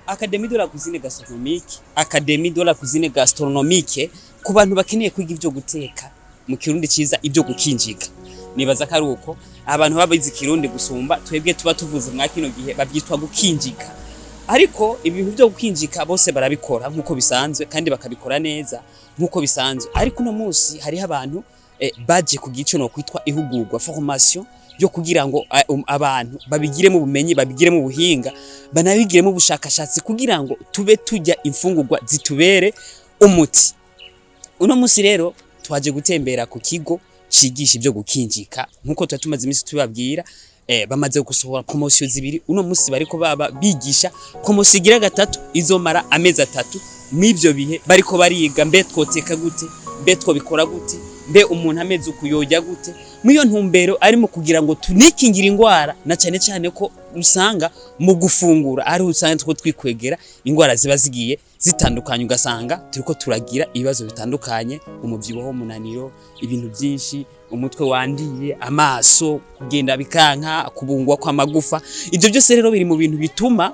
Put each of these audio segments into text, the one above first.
Académie de la cuisine gastronomique, Académie de la cuisine gastronomique ku bantu bakeneye kwiga ivyo guteka mu kirundi ciza ivyo gukinjika. Nibaza ko ari uko abantu babizi kirundi gusumba twebwe tuba tuvuze mwa kino gihe bavyitwa gukinjika. Ariko ibintu byo gukinjika bose barabikora nkuko bisanzwe kandi bakabikora neza nkuko bisanzwe. Ariko no munsi hari abantu baje ku gice no kwitwa ihugurwa formation yo kugira ngo abantu babigire mu bumenyi babigire mu buhinga banabigire mu bushakashatsi kugira ngo tube tujya imfungurwa zitubere umuti. Uno munsi rero twaje gutembera ku kigo cigisha ibyo gukinjika nkuko tumaze iminsi tubabwira bamaze gusohora promotion zibiri. Uno munsi bariko baba bigisha promotion igira gatatu izomara amezi 3 mw'ivyo bihe bariko bariga mbe twoteka gute mbe twobikora gute mbe umuntu ameze ukuyojya gute mwiyo ntumbero arimo kugira ngo tunikingira ingwara na cyane cyane ko usanga mu gufungura ari usanga two twikwegera ingwara ziba zigiye zitandukanye ugasanga turiko turagira ibibazo bitandukanye umuvyibuho munaniro ibintu byinshi umutwe wandiye amaso kugenda bikanka kubungwa kwa magufa. Ivyo byose rero biri mu bintu bituma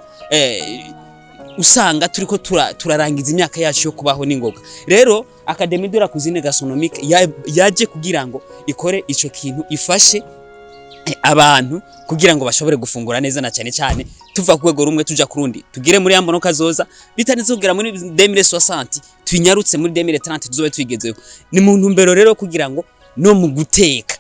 usanga turiko turarangiza imyaka yacu yo kubaho n'ingoga. Rero Académie de la cuisine gastronomique yaje kugira ngo ikore ico kintu ifashe abantu kugira ngo bashobore gufungura neza na cyane cyane tuva ku rwego rumwe tuja kurundi tugire muri yambono kazoza bitanize kugera muri 2060 twinyarutse muri 2030 tuzobe twigezeho. Ni mu ntumbero rero kugira ngo no mu guteka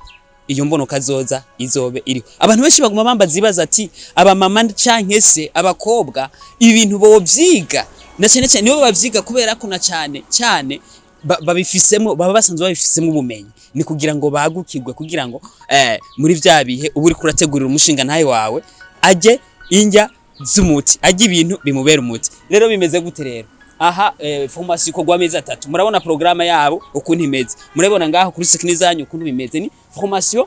iyo mbono kazoza izobe iri. Abantu benshi baguma bambaza ibaza ati aba mama canke se abakobwa ibintu bo byiga na cyane cyane nibo bavyiga kubera ko na cyane cyane babifisemo baba basanzwe babifisemo ubumenyi ni kugira ngo bagukirwe kugira ngo muri vya bihe uburi kurategurira umushinga ntaye wawe aje injya zumuti aje ibintu bimubera umuti. Rero bimeze gute rero aha formation ko gwameza 3 murabona programme yabo ukuntu imeze murabona ngaho kuri sekini zanyu ukuntu bimeze ni formation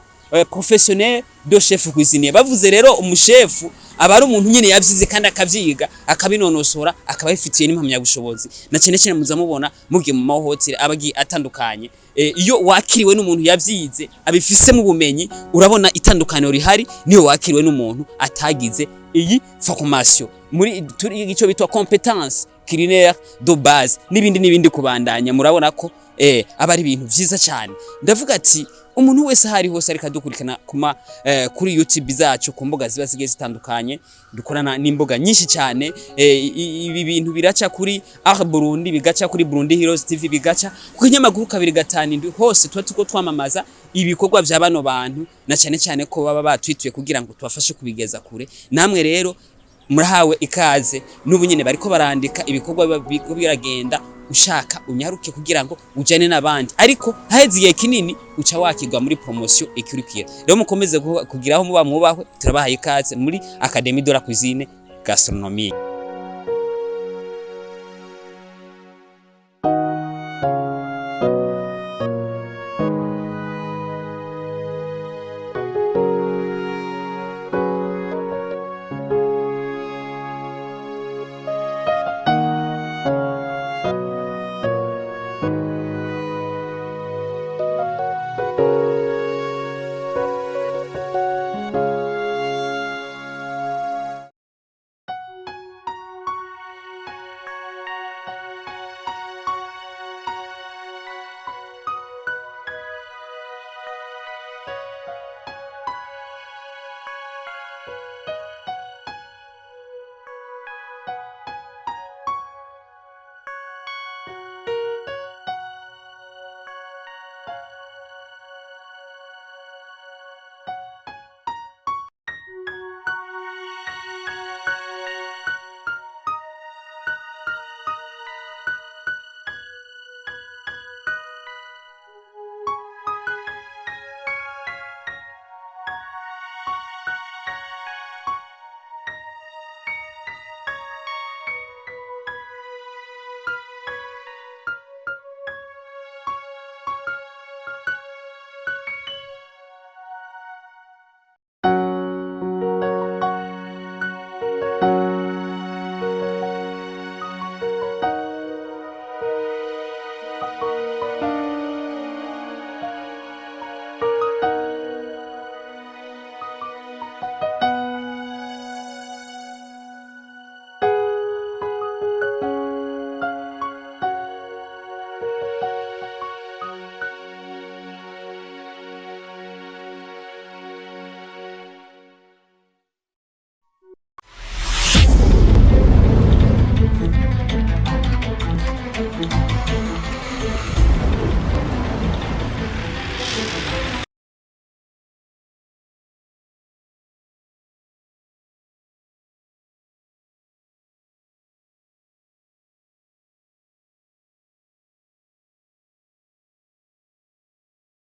professionnel de chef cuisinier. Bavuze rero umushefu aba ari umuntu nyene yavyize kandi akavyiga akabinonosora akaba yifitiye n'impamya bushobozi na cyane cyane muza mubona mugiye mu mahoteli abagi atandukanye iyo wakiriwe n'umuntu yavyize abifise mu bumenyi urabona itandukaniro rihari niyo wakiriwe n'umuntu atagize iyi formation muri turi igico bitwa compétence culinaire de base n'ibindi kubandanya. Murabona ko aba ari ibintu vyiza cyane. Ndavuga ati umuntu wese hari hose ariko dukurikana kuma kuri YouTube zacu ku mboga ziba zigiye zitandukanye dukorana n'imboga nyinshi cyane. Ibi bintu biraca kuri Burundi bigaca kuri Burundi Heroes TV bigaca ku kinyamakuru 2 hose tuba tuko twamamaza ibikorwa vya bano bantu na cyane cyane ko baba batwituye kugira ngo tubafashe kubigeza kure. Namwe rero murahawe ikaze n'ubu nyene bariko barandika ibikorwa biragenda ushaka unyaruke kugira ngo ujane nabandi ariko haheziye kinini uca wakigwa muri promotion ikurikira. Rero mukomeze kugiraho muba mwubahwe turabahaye ikaze muri Académie de la cuisine gastronomique.